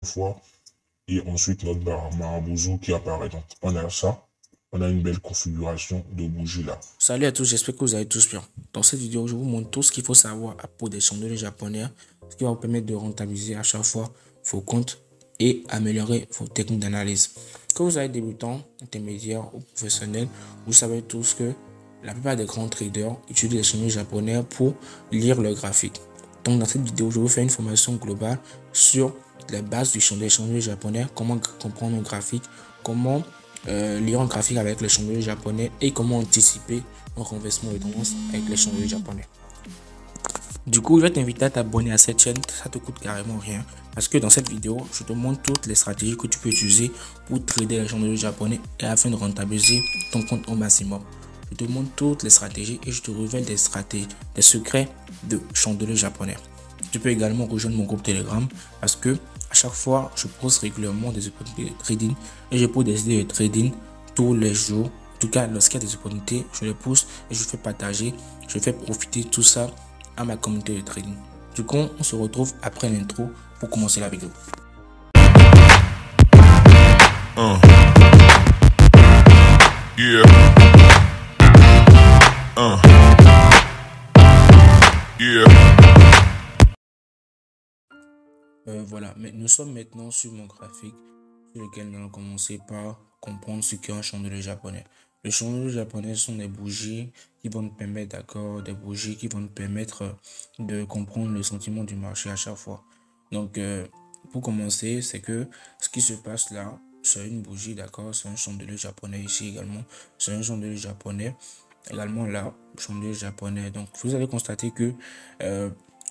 fois. Et ensuite, notre marabouzo qui apparaît. Donc, on a ça. On a une belle configuration de bougie là. Salut à tous, j'espère que vous allez tous bien. Dans cette vidéo, je vous montre tout ce qu'il faut savoir à propos des chandeliers japonais, ce qui va vous permettre de rentabiliser à chaque fois vos comptes et améliorer vos techniques d'analyse. Que vous soyez débutant, intermédiaire ou professionnel, vous savez tous que la plupart des grands traders utilisent les chandeliers japonais pour lire leurs graphiques. Donc dans cette vidéo, je vais vous faire une formation globale sur les bases du chandelier japonais, comment comprendre un graphique, comment lire un graphique avec les chandeliers japonais et comment anticiper un renversement de tendance avec les chandeliers japonais. Du coup, je vais t'inviter à t'abonner à cette chaîne, ça te coûte carrément rien. Parce que dans cette vidéo, je te montre toutes les stratégies que tu peux utiliser pour trader les chandeliers japonais et afin de rentabiliser ton compte au maximum. Je te montre toutes les stratégies et je te révèle des stratégies, des secrets de chandeliers japonais. Tu peux également rejoindre mon groupe Telegram parce que à chaque fois, je poste régulièrement des opportunités de trading et je pose des idées de trading tous les jours. En tout cas, lorsqu'il y a des opportunités, je les pousse et je fais partager, je fais profiter tout ça à ma communauté de trading. Du coup, on se retrouve après l'intro pour commencer la vidéo. Yeah. Yeah. Voilà, mais nous sommes maintenant sur mon graphique sur lequel nous allons commencer par comprendre ce qu'est un chandelier japonais. Les chandeliers japonais sont des bougies qui vont nous permettre, d'accord, des bougies qui vont nous permettre de comprendre le sentiment du marché à chaque fois. Donc, pour commencer, c'est que ce qui se passe là, c'est une bougie, d'accord, c'est un chandelier japonais ici également, c'est un chandelier japonais également là, chandelier japonais. Donc, vous allez constater que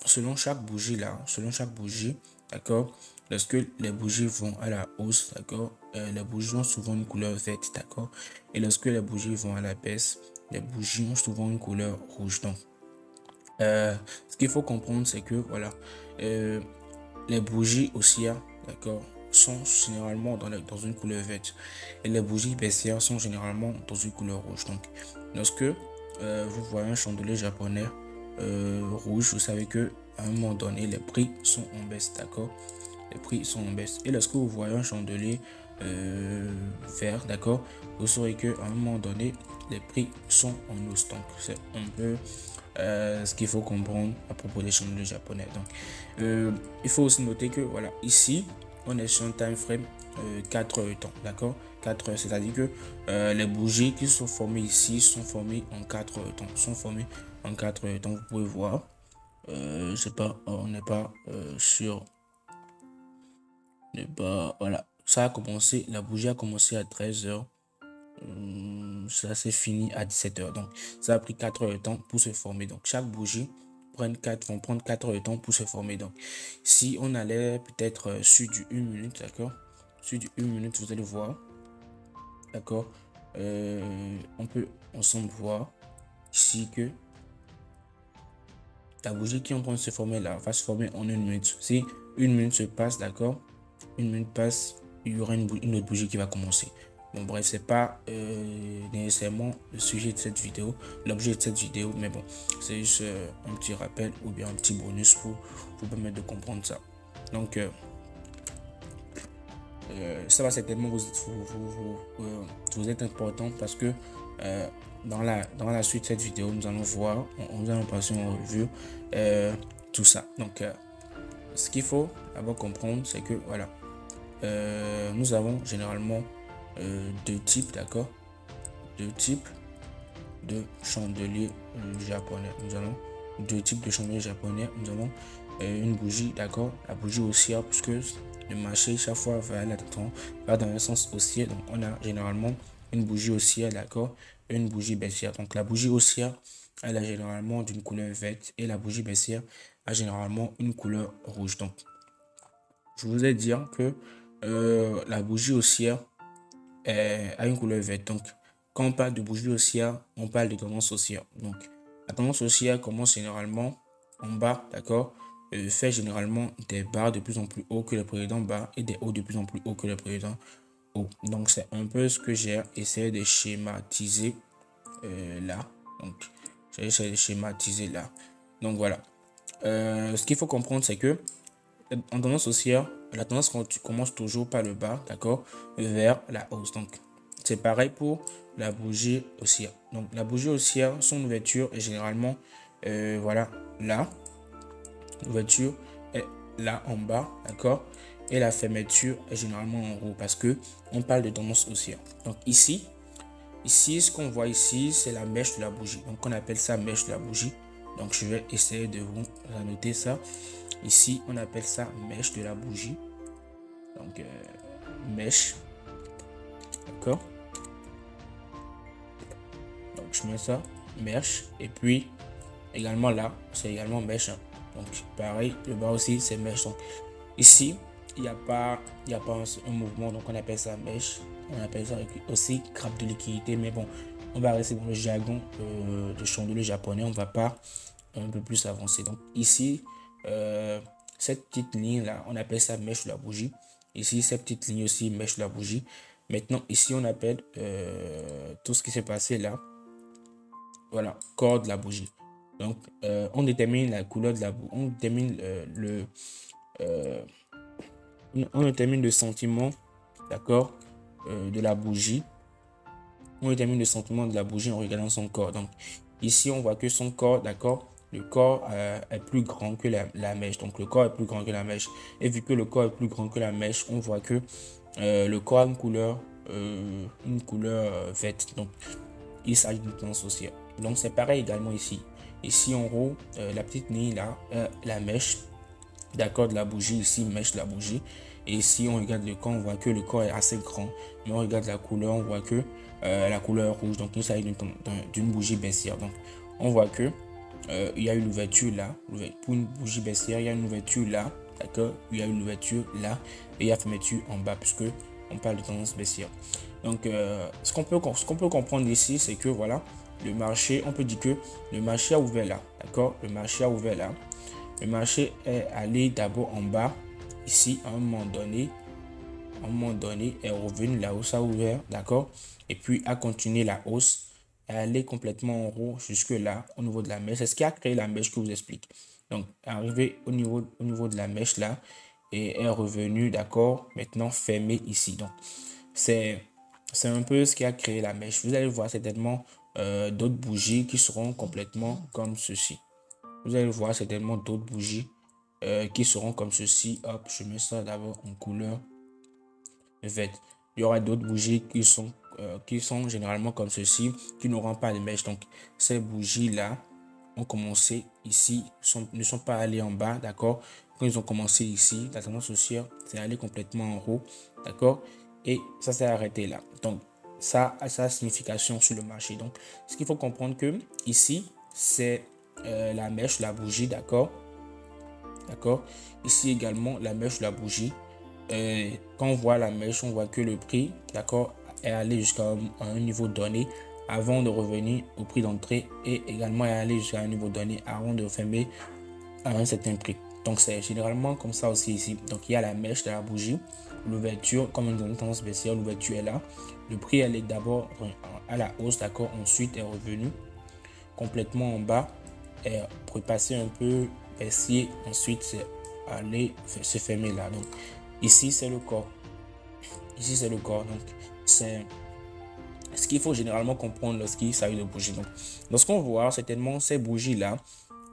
selon chaque bougie là, selon chaque bougie, d'accord, lorsque les bougies vont à la hausse, d'accord, les bougies ont souvent une couleur verte, d'accord, et lorsque les bougies vont à la baisse, les bougies ont souvent une couleur rouge. Donc, ce qu'il faut comprendre, c'est que voilà, les bougies haussières, d'accord, sont généralement dans une couleur verte et les bougies baissières sont généralement dans une couleur rouge. Donc, lorsque vous voyez un chandelier japonais rouge, vous savez que à un moment donné, les prix sont en baisse, d'accord. Les prix sont en baisse. Et lorsque vous voyez un chandelier vert, d'accord, vous saurez que à un moment donné, les prix sont en hausse. Donc, c'est un peu ce qu'il faut comprendre à propos des chandeliers japonais. Donc, il faut aussi noter que voilà, ici, on est sur un time frame 4 heures temps, d'accord, 4 heures, c'est-à-dire que les bougies qui sont formées ici sont formées en 4 heures temps, sont formées en 4 heures temps. Vous pouvez voir, je sais pas, on n'est pas sur, n'est pas, voilà, ça a commencé, la bougie a commencé à 13 heures. Ça s'est fini à 17 heures. Donc, ça a pris 4 heures de temps pour se former. Donc, chaque bougie vont prendre 4 heures de temps pour se former. Donc, si on allait peut-être sur du 1 minute, d'accord? Sur du 1 minute, vous allez voir, d'accord? On peut ensemble voir ici que la bougie qui est en train de se former là va se former en 1 minute. Si 1 minute se passe, d'accord? 1 minute passe, il y aura une autre bougie qui va commencer. Bon, bref, c'est pas nécessairement le sujet de cette vidéo, l'objet de cette vidéo, mais bon, c'est juste un petit rappel ou bien un petit bonus pour vous permettre de comprendre ça. Donc, ça va certainement vous être important parce que dans la suite de cette vidéo, nous allons voir, nous allons passer en revue tout ça. Donc, ce qu'il faut d'abord comprendre, c'est que voilà, nous avons généralement deux types, d'accord, deux types de chandeliers japonais. Nous avons deux types de chandeliers japonais. Nous avons une bougie, d'accord, la bougie haussière, puisque le marché chaque fois va dans un sens haussier. Donc on a généralement une bougie haussière, d'accord, et une bougie baissière. Donc la bougie haussière, elle a généralement d'une couleur verte et la bougie baissière a généralement une couleur rouge. Donc je vous ai dit que la bougie haussière a une couleur verte. Donc, quand on parle de bougie haussière, on parle de tendance haussière. Donc, la tendance haussière commence généralement en bas, d'accord, fait généralement des barres de plus en plus haut que les précédents bas et des hauts de plus en plus haut que les précédents hauts. Donc, c'est un peu ce que j'ai essayé de schématiser là. Donc, j'ai essayé de schématiser là. Donc, voilà. Ce qu'il faut comprendre, c'est que en tendance haussière, la tendance commence toujours par le bas, d'accord, vers la hausse. Donc, c'est pareil pour la bougie haussière. Donc, la bougie haussière, son ouverture est généralement, voilà, là. L'ouverture est là en bas, d'accord, et la fermeture est généralement en haut parce que on parle de tendance haussière. Donc, ici, ce qu'on voit ici, c'est la mèche de la bougie. Donc, on appelle ça mèche de la bougie. Donc, je vais essayer de vous annoter ça. Ici, on appelle ça mèche de la bougie. Donc, mèche. D'accord. Donc, je mets ça, mèche. Et puis, également là, c'est également mèche. Donc, pareil, le bas aussi, c'est mèche. Donc, ici, il n'y a pas un mouvement. Donc, on appelle ça mèche. On appelle ça aussi grappe de liquidité. Mais bon, on va rester dans le jargon de chandelier japonais. On ne va pas un peu plus avancer. Donc, ici, cette petite ligne là, on appelle ça mèche de la bougie. Ici, cette petite ligne aussi, mèche de la bougie. Maintenant, ici, on appelle tout ce qui s'est passé là, voilà, corps de la bougie. Donc, on détermine la couleur de la bougie, on détermine on détermine le sentiment, d'accord, de la bougie. On détermine le sentiment de la bougie en regardant son corps. Donc, ici, on voit que son corps, d'accord, le corps est plus grand que la mèche. Donc, le corps est plus grand que la mèche. Et vu que le corps est plus grand que la mèche, on voit que le corps a une couleur verte. Donc, il s'agit d'une tendance haussière. Donc, c'est pareil également ici. Ici, en haut, la petite ligne là, la mèche, d'accord, de la bougie. Ici, mèche de la bougie. Et ici, on regarde le corps, on voit que le corps est assez grand. Mais on regarde la couleur, on voit que la couleur rouge. Donc, il s'agit d'une bougie baissière. Donc, on voit que il y a une ouverture là. Pour une bougie baissière, il y a une ouverture là. D'accord. Il y a une ouverture là. Et il y a une fermeture en bas, puisque on parle de tendance baissière. Donc, ce qu'on peut comprendre ici, c'est que voilà, le marché, on peut dire que le marché a ouvert là. D'accord. Le marché a ouvert là. Le marché est allé d'abord en bas. Ici, à un moment donné, est revenu là où ça a ouvert. D'accord. Et puis, a continué la hausse. Elle est complètement en haut jusque là au niveau de la mèche. C'est ce qui a créé la mèche que je vous explique. Donc, arrivé au niveau de la mèche là et est revenu, d'accord, maintenant fermé ici. Donc, c'est un peu ce qui a créé la mèche. Vous allez voir certainement d'autres bougies qui seront complètement comme ceci. Vous allez voir certainement d'autres bougies qui seront comme ceci. Hop, je mets ça d'abord en couleur verte. Il y aura d'autres bougies qui sont généralement comme ceci, qui n'auront pas de mèche. Donc, ces bougies-là ont commencé ici, ne sont pas allées en bas, d'accord. Quand ils ont commencé ici, la tendance haussière, c'est allé complètement en haut, d'accord. Et ça s'est arrêté là. Donc, ça a sa signification sur le marché. Donc, ce qu'il faut comprendre que ici, c'est la mèche, la bougie, d'accord. D'accord. Ici également, la mèche, la bougie. Quand on voit la mèche, on voit que le prix, d'accord, est allé jusqu'à un niveau donné avant de revenir au prix d'entrée et également est allé jusqu'à un niveau donné avant de fermer à un certain prix. Donc c'est généralement comme ça aussi ici. Donc il y a la mèche de la bougie, l'ouverture, comme une tendance baissière, l'ouverture est là. Le prix elle est d'abord à la hausse, d'accord, ensuite est revenu complètement en bas, est repasser un peu baissier, ensuite c'est aller se fermer là. Donc ici, c'est le corps. Ici, c'est le corps. Donc, c'est ce qu'il faut généralement comprendre lorsqu'il s'agit de bougies. Donc, lorsqu'on voit certainement ces bougies-là,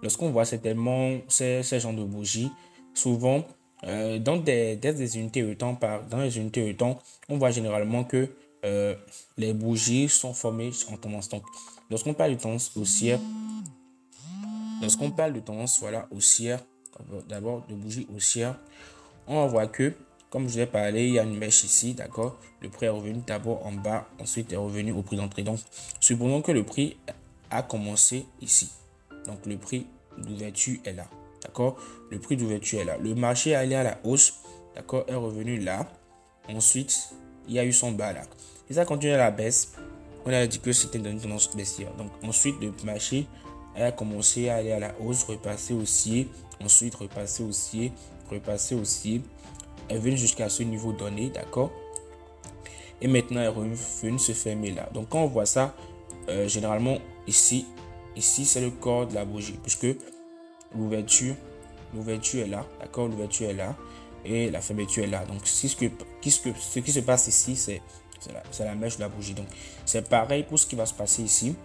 lorsqu'on voit certainement ces genres de bougies, souvent, dans des unités de temps, on voit généralement que les bougies sont formées en tendance. Donc, lorsqu'on parle de tendance haussière, voilà, haussière, d'abord de bougies haussières, on voit que, comme je l'ai parlé, il y a une mèche ici, d'accord. Le prix est revenu d'abord en bas, ensuite est revenu au prix d'entrée. Donc, supposons que le prix a commencé ici. Donc, le prix d'ouverture est là, d'accord. Le prix d'ouverture est là. Le marché est allé à la hausse, d'accord, est revenu là. Ensuite, il y a eu son bas là. Et ça continue à la baisse. On a dit que c'était une tendance baissière. Donc, ensuite, le marché a commencé à aller à la hausse, repasser haussier, ensuite repasser haussier, est venu jusqu'à ce niveau donné, d'accord, et maintenant est revenu se fermer là. Donc quand on voit ça, généralement ici c'est le corps de la bougie, puisque l'ouverture l'ouverture est là, d'accord, l'ouverture est là et la fermeture est là. Donc ce qui se passe ici, c'est la mèche de la bougie. Donc c'est pareil pour ce qui va se passer ici.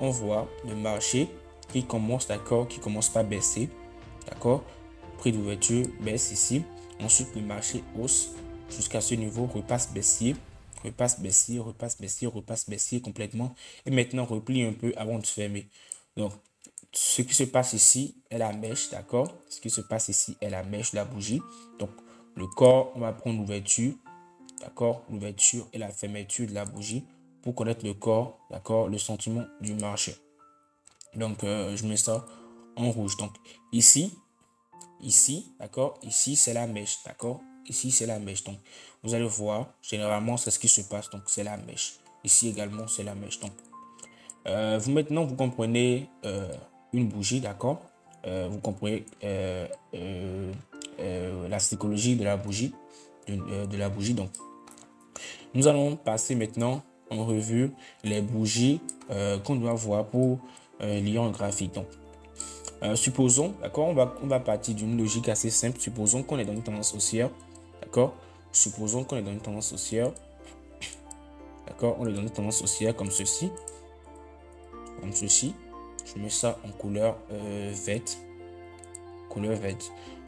On voit le marché qui commence, d'accord, qui commence par baisser, d'accord, prix d'ouverture baisse ici, ensuite le marché hausse jusqu'à ce niveau, repasse baissier, repasse baissier, repasse baissier, repasse baissier complètement et maintenant replie un peu avant de fermer. Donc ce qui se passe ici est la mèche, d'accord, ce qui se passe ici est la mèche de la bougie. Donc le corps, on va prendre l'ouverture, d'accord, l'ouverture et la fermeture de la bougie pour connaître le corps, d'accord, le sentiment du marché. Donc je mets ça en rouge. Donc ici, d'accord, ici c'est la mèche, d'accord, ici c'est la mèche. Donc vous allez voir, généralement c'est ce qui se passe. Donc c'est la mèche. Ici également c'est la mèche. Donc maintenant vous comprenez une bougie, d'accord, vous comprenez la psychologie de la bougie, de la bougie. Donc nous allons passer maintenant en revue les bougies qu'on doit voir pour lire un graphique. Donc supposons, d'accord, on va partir d'une logique assez simple. Supposons qu'on est dans une tendance haussière, d'accord, supposons qu'on est dans une tendance haussière, d'accord, on est dans une tendance haussière comme ceci, je mets ça en couleur verte,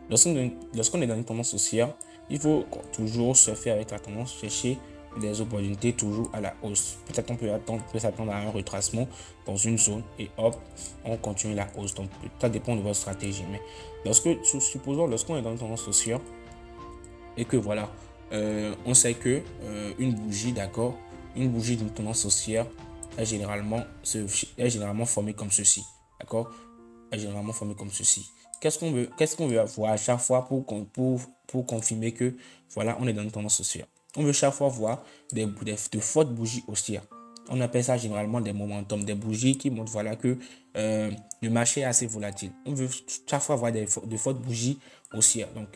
lorsqu'on est dans une tendance haussière, il faut toujours se faire avec la tendance, chercher des opportunités toujours à la hausse. Peut-être on peut s'attendre à un retracement dans une zone et hop, on continue la hausse. Donc ça dépend de votre stratégie. Mais supposons lorsqu'on est dans une tendance haussière et que voilà, on sait que une bougie, d'accord, une bougie d'une tendance haussière est généralement formée comme ceci, d'accord, est généralement formée comme ceci. Qu'est-ce qu'on veut avoir à chaque fois pour confirmer que voilà, on est dans une tendance haussière? On veut chaque fois voir de fortes bougies haussières. On appelle ça généralement des momentum, des bougies qui montrent voilà que le marché est assez volatile. On veut chaque fois voir de fortes bougies haussières. Donc,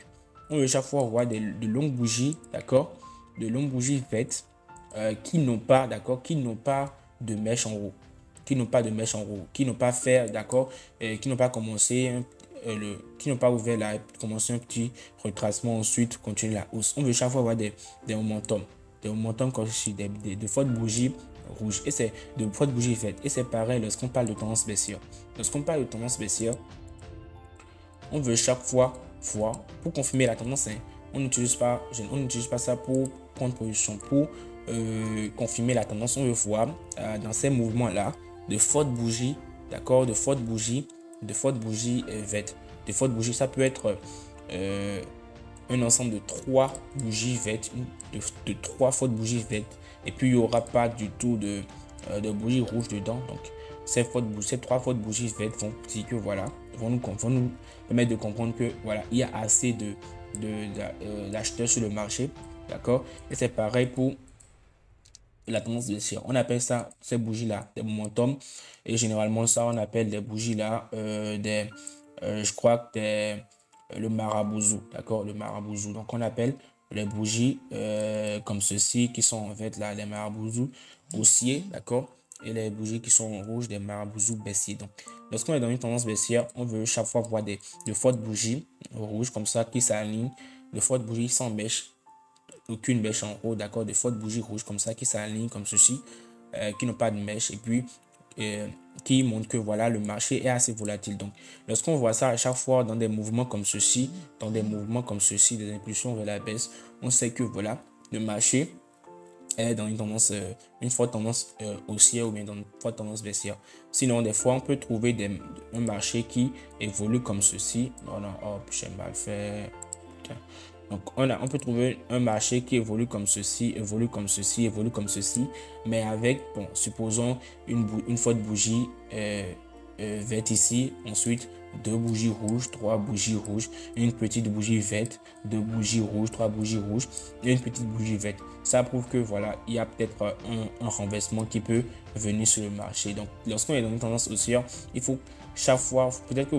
on veut chaque fois voir de longues bougies, d'accord, de longues bougies vertes qui n'ont pas, d'accord, qui n'ont pas de mèche en haut, qui n'ont pas fait, d'accord, qui n'ont pas commencé qui n'ont pas ouvert là, commencer un petit retracement, ensuite continuer la hausse. On veut chaque fois avoir des momentum comme ceci, de fortes bougies rouges et c'est de fortes bougies vertes. Et c'est pareil lorsqu'on parle de tendance baissière. Lorsqu'on parle de tendance baissière, on veut chaque fois voir pour confirmer la tendance. Hein, on n'utilise pas ça pour prendre position, pour confirmer la tendance. On veut voir dans ces mouvements là de fortes bougies, d'accord, de fortes bougies vertes. De fortes bougies, ça peut être un ensemble de 3 bougies vertes, de 3 fortes bougies vertes, et puis il n'y aura pas du tout de bougies rouges dedans. Donc ces 3 fortes bougies vertes vont dire que voilà, vont nous permettre de comprendre que voilà, il y a assez d'acheteurs sur le marché, d'accord. Et c'est pareil pour la tendance baissière. On appelle ça, ces bougies là, des momentum, et généralement ça on appelle des bougies là je crois que le marabouzou, d'accord, le marabouzou. Donc on appelle les bougies comme ceci qui sont en fait là les marabouzous haussiers, d'accord, et les bougies qui sont rouges des marabouzous baissiers. Donc lorsqu'on est dans une tendance baissière, on veut chaque fois voir de fortes bougies rouges comme ça qui s'alignent, de fortes bougies sans mèche, aucune mèche en haut, d'accord, de fortes bougies rouges comme ça qui s'alignent comme ceci, qui n'ont pas de mèche, et puis qui montre que voilà, le marché est assez volatile. Donc lorsqu'on voit ça à chaque fois dans des mouvements comme ceci, des impulsions vers la baisse, on sait que voilà, le marché est dans une forte tendance haussière ou bien dans une forte tendance baissière. Sinon, des fois, on peut trouver un marché qui évolue comme ceci. Non, hop, j'ai mal fait. Putain. Donc, on peut trouver un marché qui évolue comme ceci, mais avec, bon, supposons une forte bougie verte ici, ensuite 2 bougies rouges, 3 bougies rouges, une petite bougie verte, 2 bougies rouges, 3 bougies rouges et une petite bougie verte. Ça prouve que voilà, il y a peut-être un renversement qui peut venir sur le marché. Donc, lorsqu'on est dans une tendance haussière, il faut chaque fois, peut-être que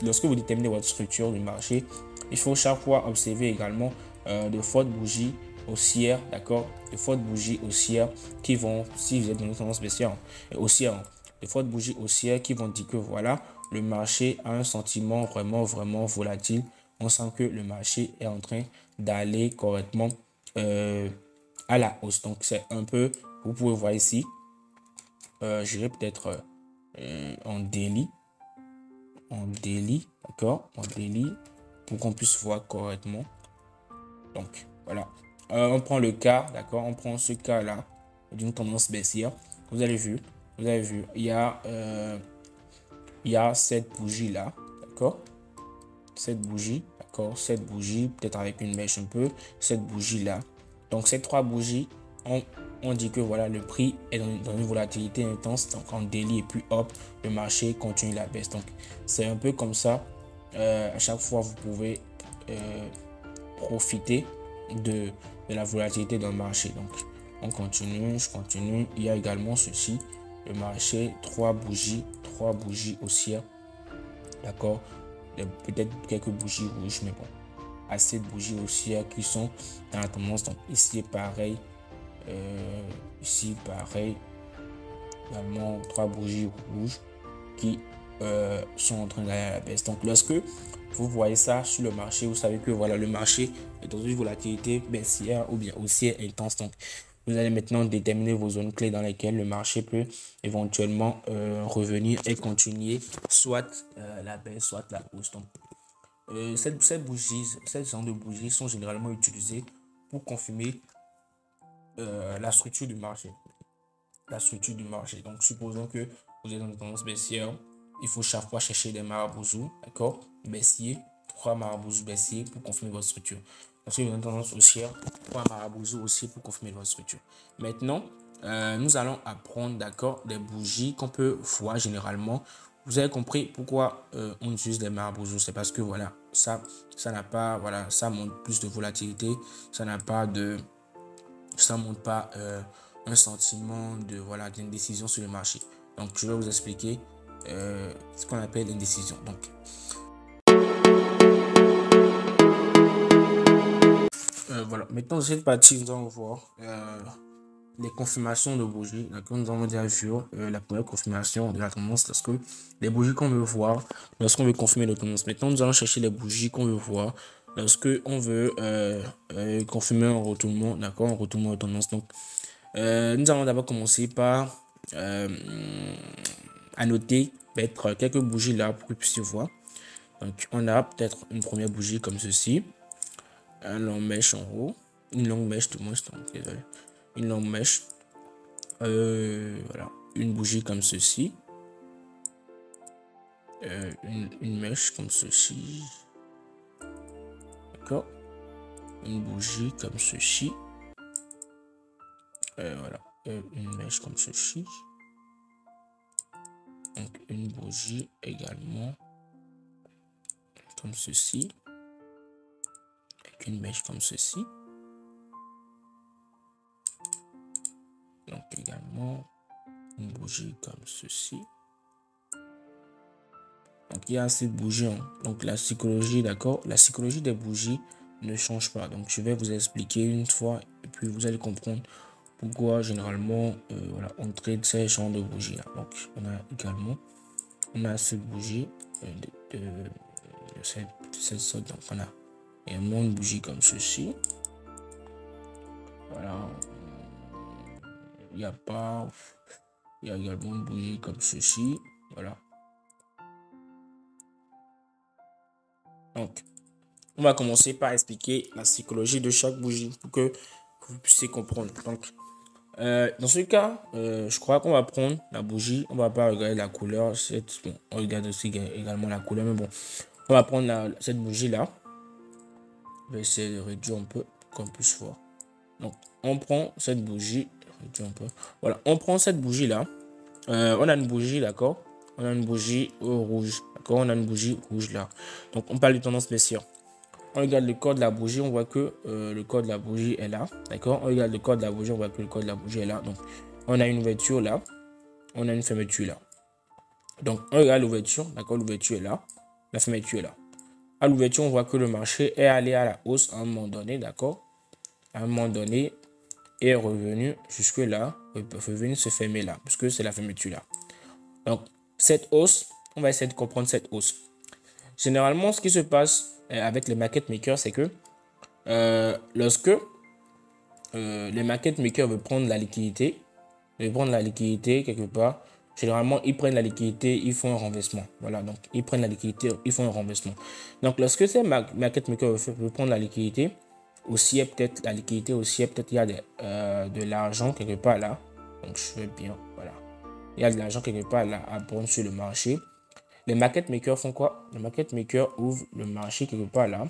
lorsque vous déterminez votre structure du marché, il faut chaque fois observer également de fortes bougies haussières, d'accord, de fortes bougies haussières qui vont, si vous êtes dans une tendance baissière, haussière, de fortes bougies haussières qui vont dire que voilà, le marché a un sentiment vraiment volatile. On sent que le marché est en train d'aller correctement à la hausse. Donc, c'est un peu, vous pouvez voir ici, j'irai peut-être en daily, d'accord, en daily, pour qu'on puisse voir correctement. Donc, voilà. On prend le cas, d'accord, on prend ce cas-là d'une tendance baissière. Vous avez vu, il y a cette bougie là, d'accord, cette bougie, d'accord, cette bougie, peut-être avec une mèche un peu, cette bougie là. Donc, ces trois bougies, on dit que voilà, le prix est dans une volatilité intense, donc en daily, et puis hop, le marché continue la baisse. Donc, c'est un peu comme ça. À chaque fois, vous pouvez profiter de la volatilité dans le marché. Donc, on continue, je continue. Il y a également ceci, le marché, trois bougies haussières, d'accord, peut-être quelques bougies rouges, mais bon, assez de bougies haussières qui sont dans la tendance. Donc, ici pareil, également trois bougies rouges qui sont en train d'aller à la baisse. Donc, lorsque vous voyez ça sur le marché, vous savez que voilà, le marché est dans une volatilité baissière ou bien haussière intense. Donc, vous allez maintenant déterminer vos zones clés dans lesquelles le marché peut éventuellement revenir et continuer soit la baisse, soit la hausse. Donc, ces genre de bougies sont généralement utilisées pour confirmer la structure du marché. Donc, supposons que vous êtes dans une tendance baissière, il faut chaque fois chercher des marabouts, d'accord, baissiers, trois marabouts baissiers pour confirmer votre structure. Parce que vous êtes dans une tendance haussière, trois marabouts haussiers pour confirmer votre structure. Maintenant, nous allons apprendre, d'accord, des bougies qu'on peut voir généralement. Vous avez compris pourquoi on utilise des marabouts. C'est parce que voilà, ça n'a pas, voilà, ça montre plus de volatilité, ça n'a pas de, ça montre pas un sentiment de voilà d'indécision sur le marché. Donc, je vais vous expliquer ce qu'on appelle l'indécision. Donc, voilà. Maintenant, dans cette partie, nous allons voir les confirmations de bougies. D'accord, nous avons déjà vu la première confirmation de la tendance, parce que les bougies qu'on veut voir lorsqu'on veut confirmer la tendance. Maintenant, nous allons chercher les bougies qu'on veut voir lorsque on veut confirmer un retournement, d'accord, un retournement de tendance. Donc, nous allons d'abord commencer par annoter, mettre quelques bougies là pour que vous puissiez voir. Donc, on a peut-être une première bougie comme ceci, un long mèche en haut, une longue mèche tout le moins, désolé, une longue mèche, voilà, une bougie comme ceci, une mèche comme ceci, d'accord, une bougie comme ceci, voilà, une mèche comme ceci, donc une bougie également comme ceci, avec une mèche comme ceci, donc également une bougie comme ceci. Donc il y a assez de bougies, hein. Donc la psychologie, d'accord, la psychologie des bougies ne change pas. Donc je vais vous expliquer une fois et puis vous allez comprendre pourquoi généralement voilà, on traite ces genres de bougies là. Donc on a cette bougie de cette sorte. Donc on a également une bougie comme ceci, voilà, il y a également une bougie comme ceci, voilà. Donc on va commencer par expliquer la psychologie de chaque bougie pour que vous puissiez comprendre. Donc dans ce cas, je crois qu'on va prendre la bougie, on va pas regarder la couleur, bon, on regarde aussi également la couleur, mais bon, on va prendre cette bougie là. Je vais essayer de réduire un peu pour qu'on puisse voir. Donc on prend cette bougie, réduire un peu. Voilà, on prend cette bougie là. On a une bougie, d'accord, on a une bougie rouge, d'accord, on a une bougie rouge là. Donc on parle de tendance baissière. On regarde le code de la bougie, on voit que le code de la bougie est là, d'accord. On regarde le code de la bougie, on voit que le code de la bougie est là. Donc on a une ouverture là, on a une fermeture là. Donc on regarde l'ouverture, d'accord, l'ouverture est là, la fermeture est là. À l'ouverture, on voit que le marché est allé à la hausse à un moment donné, d'accord, à un moment donné, est revenu jusque là, revenu se fermer là, puisque c'est la fermeture là. Donc cette hausse on va essayer de comprendre cette hausse. Généralement, ce qui se passe avec les market makers, c'est que lorsque les market makers veulent prendre la liquidité, quelque part, généralement, ils prennent la liquidité, ils font un renversement. Voilà, donc ils prennent la liquidité, ils font un renversement. Donc, lorsque ces market makers veulent prendre la liquidité, aussi, peut-être la liquidité, aussi, peut-être il y a de l'argent quelque part là. Donc, je vais bien, voilà. Il y a de l'argent quelque part là à prendre sur le marché. Les market makers font quoi? Les market makers ouvrent le marché quelque part là.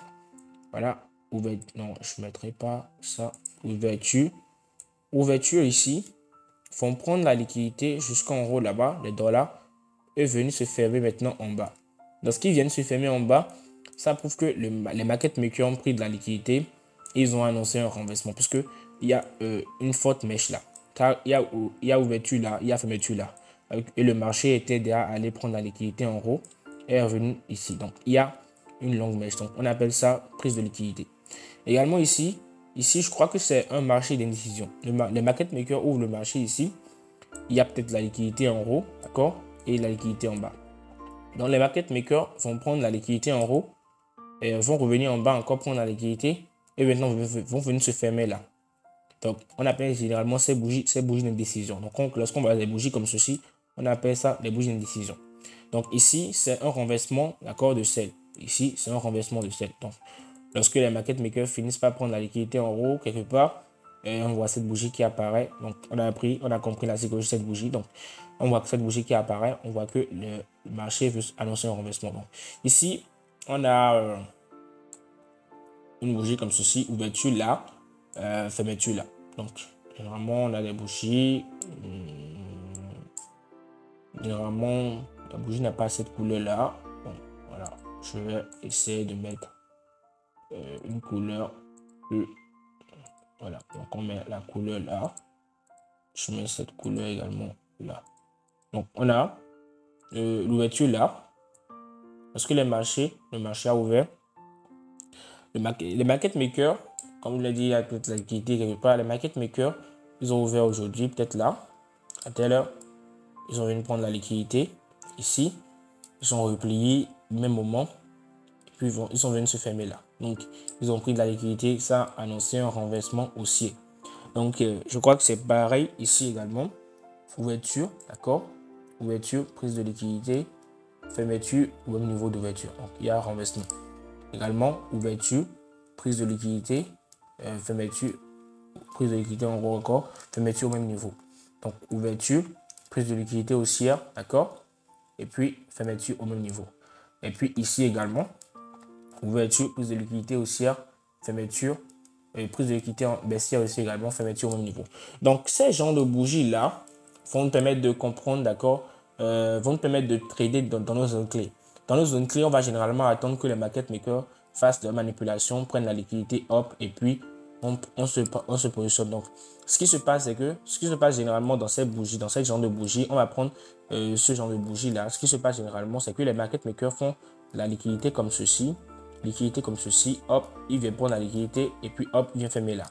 Voilà. Non, je ne mettrai pas ça. Ouverture. Ouverture ici. Font prendre la liquidité jusqu'en haut là-bas. Les dollars est venu se fermer maintenant en bas. Lorsqu'ils viennent se fermer en bas, ça prouve que les market makers ont pris de la liquidité. Ils ont annoncé un renversement. Puisque il y a une forte mèche là. Car il y a ouverture là. Il y a fermeture là. Et le marché était déjà allé prendre la liquidité en haut et est revenu ici. Donc, il y a une longue mèche. Donc, on appelle ça prise de liquidité. Également ici, je crois que c'est un marché d'indécision. Les market makers ouvrent le marché ici. Il y a peut-être la liquidité en haut, d'accord, et la liquidité en bas. Donc, les market makers vont prendre la liquidité en haut et vont revenir en bas encore prendre la liquidité et maintenant vont venir se fermer là. Donc, on appelle généralement ces bougies d'indécision. Donc, lorsqu'on voit des bougies comme ceci, on appelle ça les bougies d'indécision. Donc, ici, c'est un renversement, d'accord, de sel. Ici, c'est un renversement de sel. Donc, lorsque les market makers finissent par prendre la liquidité en haut, quelque part, et on voit cette bougie qui apparaît. Donc, on a compris la psychologie de cette bougie. Donc, on voit que cette bougie qui apparaît, on voit que le marché veut annoncer un renversement. Donc, ici, on a une bougie comme ceci, ouverture là, fermeture là. Donc, généralement, on a des bougies. Généralement, la bougie n'a pas cette couleur là. Bon, voilà, je vais essayer de mettre une couleur plus. Voilà, donc on met la couleur là. Je mets cette couleur également là. Donc, on a l'ouverture là. Parce que le marché a ouvert. Les market makers, comme je l'ai dit, il y a peut-être la liquidité quelque part. Les market makers, ils ont ouvert aujourd'hui, peut-être là, à telle heure. Ils ont venu prendre la liquidité ici. Ils sont repliés au même moment. Et puis ils sont venus se fermer là. Donc, ils ont pris de la liquidité. Ça a annoncé un renversement haussier. Donc, je crois que c'est pareil ici également. Ouverture, d'accord. Ouverture, prise de liquidité, fermeture au même niveau d'ouverture. Donc, il y a un renversement. Également, ouverture, prise de liquidité, fermeture, prise de liquidité en gros encore, fermeture au même niveau. Donc, ouverture, prise de liquidité haussière, d'accord. Et puis, fermeture au même niveau. Et puis, ici également, ouverture, prise de liquidité haussière, fermeture, et prise de liquidité baissière aussi également, fermeture au même niveau. Donc, ces genres de bougies-là vont nous permettre de comprendre, d'accord, vont nous permettre de trader dans nos zones clés. Dans nos zones clés, on va généralement attendre que les market makers fassent de la manipulation, prennent la liquidité, hop, et puis on se positionne. Donc, ce qui se passe, c'est que, ce qui se passe généralement dans cette bougie, dans ce genre de bougie, on va prendre ce genre de bougie-là. Ce qui se passe généralement, c'est que les market makers font la liquidité comme ceci, hop, il vient prendre la liquidité, et puis hop, il vient fermer là.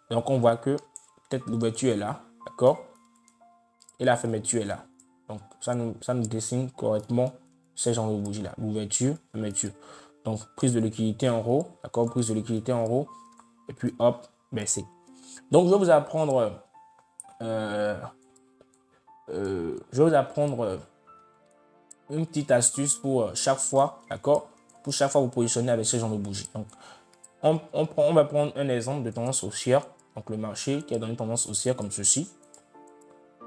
Donc, on voit que peut-être l'ouverture est là, d'accord, et la fermeture est là. Donc, ça nous dessine correctement ce genre de bougie là, l'ouverture, fermeture. Donc, prise de liquidité en haut, d'accord, prise de liquidité en haut, et puis hop, baisser. Donc, je vais vous apprendre une petite astuce pour chaque fois, d'accord, pour chaque fois vous positionner avec ce genre de bougie. Donc, on va prendre un exemple de tendance haussière. Donc, le marché qui a donné tendance haussière comme ceci.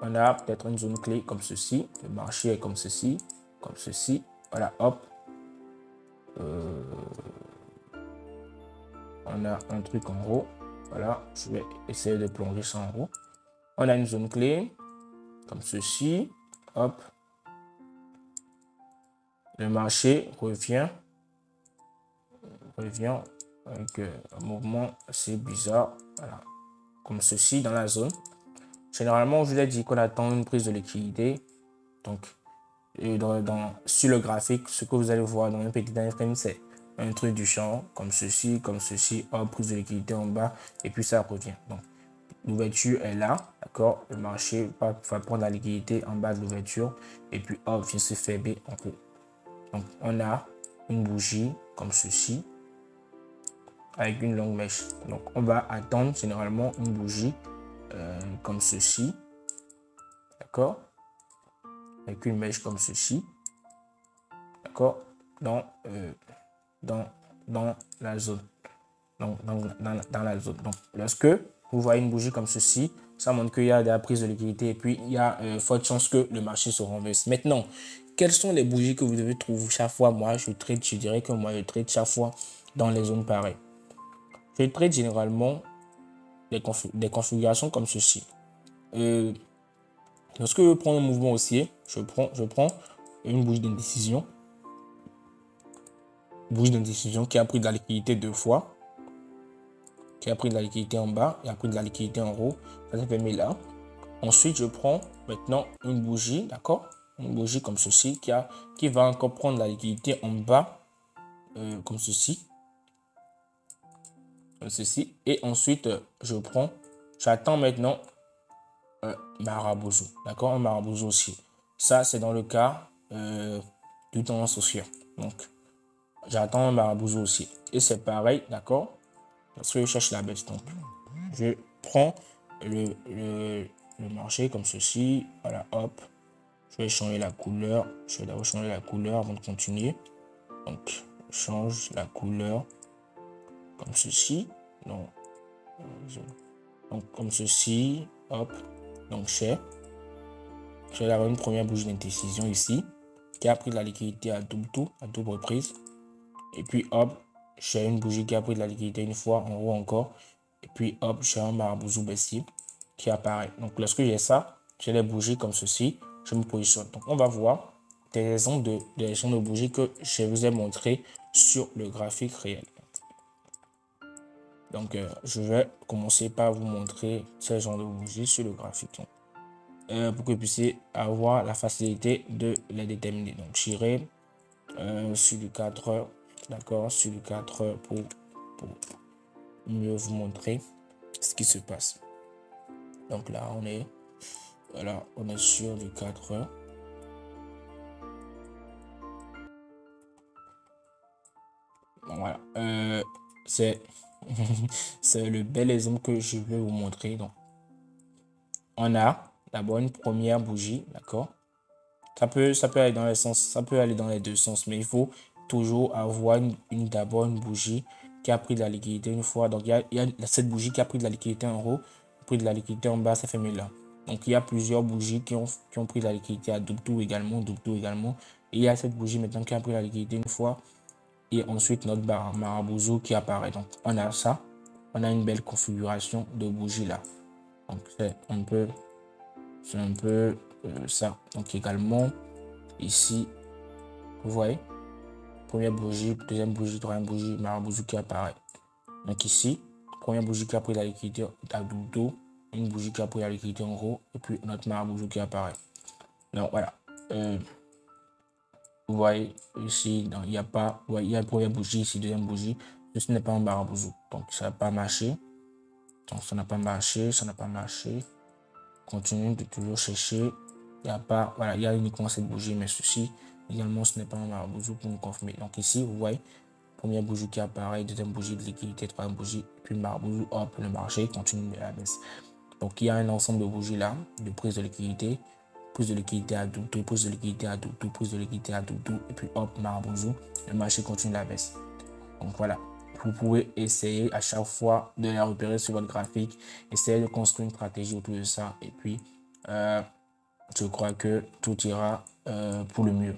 On a peut-être une zone clé comme ceci. Le marché est comme ceci. Comme ceci. Voilà, hop. On a un truc en haut. Voilà, je vais essayer de plonger ça en haut. On a une zone clé. Comme ceci. Hop. Le marché revient avec un mouvement assez bizarre. Voilà. Comme ceci dans la zone. Généralement, je vous ai dit qu'on attend une prise de liquidité. Donc, sur le graphique, ce que vous allez voir dans un petit time frame, c'est un truc du champ, comme ceci, hop, prise de liquidité en bas, et puis ça revient. Donc, l'ouverture est là, d'accord. Le marché va prendre la liquidité en bas de l'ouverture, et puis hop, vient se fermer un peu. Donc, on a une bougie comme ceci avec une longue mèche. Donc, on va attendre généralement une bougie comme ceci. D'accord? Avec une mèche comme ceci. D'accord? Dans la zone. Dans la zone. Donc, lorsque vous voyez une bougie comme ceci, ça montre qu'il y a de la prise de liquidité et puis il y a forte chance que le marché se renverse. Maintenant, quelles sont les bougies que vous devez trouver chaque fois? Moi, je dirais que moi, je trade chaque fois dans les zones pareilles. Je trade généralement des configurations comme ceci. Lorsque je prends un mouvement haussier, je prends une bougie d'indécision. Bougie d'indécision qui a pris de la liquidité 2 fois. Qui a pris de la liquidité en bas et a pris de la liquidité en haut. Ça s'est fait mis là. Ensuite, je prends maintenant une bougie, d'accord? Une bougie comme ceci qui va encore prendre la liquidité en bas, comme ceci. Comme ceci. Et ensuite, j'attends maintenant Marabozo, d'accord? Un Marabozo aussi. Ça, c'est dans le cas du tendance haussière. Donc, j'attends un Marabozo aussi. Et c'est pareil, d'accord? Parce que je cherche la baisse. Donc, je prends le marché comme ceci. Voilà, hop. Je vais changer la couleur. Je vais d'abord changer la couleur avant de continuer. Donc, je change la couleur comme ceci. Donc comme ceci. Hop. Donc, j'ai une première bougie d'indécision ici qui a pris de la liquidité à double reprise. Et puis, hop, j'ai une bougie qui a pris de la liquidité une fois en haut encore. Et puis, hop, j'ai un Marabozo baissier qui apparaît. Donc, lorsque j'ai ça, j'ai les bougies comme ceci. Je me positionne. Donc, on va voir des exemples de bougies que je vous ai montré sur le graphique réel. Donc, je vais commencer par vous montrer ce genre de bougies sur le graphique. Pour que vous puissiez avoir la facilité de les déterminer. Donc, j'irai sur du 4 heures. D'accord, sur du 4 heures pour mieux vous montrer ce qui se passe. Donc là, on est sur du 4 heures. Donc, voilà, c'est le bel exemple que je vais vous montrer. Donc, on a d'abord une première bougie, d'accord. Ça peut aller dans les sens, ça peut aller dans les deux sens, mais il faut toujours avoir d'abord une bougie qui a pris de la liquidité une fois. Donc, il y a cette bougie qui a pris de la liquidité en haut, pris de la liquidité en bas, ça fait là. Donc, il y a plusieurs bougies qui ont pris de la liquidité à double également. Et il y a cette bougie maintenant qui a pris la liquidité une fois. Et ensuite, notre Marabozo qui apparaît. Donc, on a ça. On a une belle configuration de bougies là. Donc, c'est un peu ça. Donc, également, ici, vous voyez, première bougie, deuxième bougie, troisième bougie, Marabozo qui apparaît. Donc, ici, première bougie qui a pris la liquidité à double, une bougie qui a pris la liquidité en haut, et puis notre Marabozo qui apparaît. Donc, voilà. Vous voyez ici, il y a une première bougie ici, deuxième bougie. Ce n'est pas un Marabozo. Donc, ça n'a pas marché. Donc, ça n'a pas marché. Continue de toujours chercher. Il y a uniquement cette bougie, mais ceci, également, ce n'est pas un Marabozo pour nous confirmer. Donc, ici, vous voyez, première bougie qui apparaît, deuxième bougie de liquidité, troisième bougie, puis Marabozo, hop, le marché continue de la baisse. Donc, il y a un ensemble de bougies là, de prise de liquidité. Prise de liquidité à double, prise de liquidité à double, prise de liquidité à double, et puis hop, Marabozo, le marché continue la baisse. Donc voilà, vous pouvez essayer à chaque fois de les repérer sur votre graphique, essayer de construire une stratégie autour de ça, et puis je crois que tout ira pour le mieux.